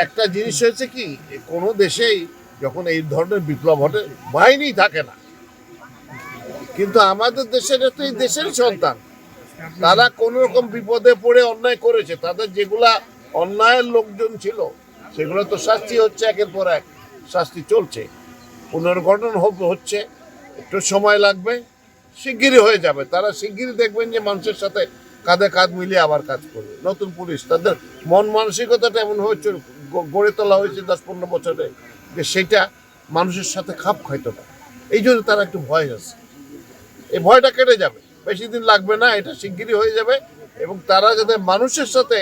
একটা জিনিস হয়েছে কি, কোনো দেশেই যখন এই ধরনের বিপ্লব ঘটে বাহিনী থাকে না, কিন্তু আমাদের দেশের তো এই দেশের সন্তান, তারা কোন রকম বিপদে পড়ে অন্যায় করেছে, তাদের যেগুলা অন্যায়ের লোকজন ছিল সেগুলো তো শাস্তি হচ্ছে, একের পর এক শাস্তি চলছে, পুনর্গঠন হচ্ছে, একটু সময় লাগবে, শিগগিরই হয়ে যাবে। তারা শিগগিরই দেখবেন যে মানুষের সাথে কাঁধে কাঁধ মিলিয়ে আবার কাজ করবে। নতুন পুলিশ, তাদের মন মানসিকতাটা এমন হয়েছে, গড়ে তোলা হয়েছে 10-15 বছরে, যে সেটা মানুষের সাথে খাপ খাইতো না। এই জন্য তারা একটু ভয় আছে, এই ভয়টা কেটে যাবে, বেশি দিন লাগবে না, এটা শিগগিরই হয়ে যাবে। এবং তারা যাতে মানুষের সাথে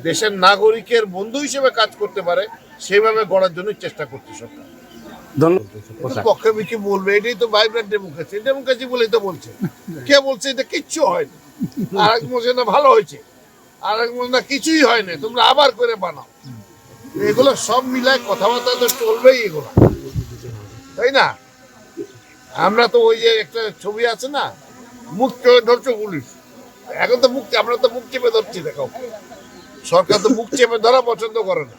দেশের নাগরিকের বন্ধু হিসেবে কাজ করতে পারে সেইভাবে গড়ার জন্য চেষ্টা করছে সরকার। পক্ষে বিক্ষে বলবে, এটাই তো ভাইব্রেন্ট ডেমোক্রেসি, ডেমোক্রেসি বলেই তো বলছে। কে বলছে এটা কিচ্ছু হয়নি, আর এক বলছে না ভালো হয়েছে, আর এক বলছে না কিছুই হয়নি, তোমরা আবার করে বানাও। এগুলো সব মিলায় কথাবার্তা তো চলবেই এগুলো, তাই না? আমরা তো ওই যে একটা ছবি আছে না, মুখ চেপে ধরছো পুলিশ, এখন তো আমরা তো মুখ চেপে ধরছি, দেখো সরকার তো মুখ চেপে ধরা পছন্দ করে না,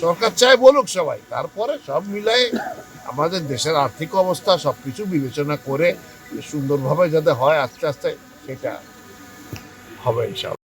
সরকার চায় বলুক সবাই। তারপরে সব মিলাই আমাদের দেশের আর্থিক অবস্থা সবকিছু বিবেচনা করে সুন্দরভাবে যাতে হয়, আস্তে আস্তে সেটা হবে ইনশাআল্লাহ।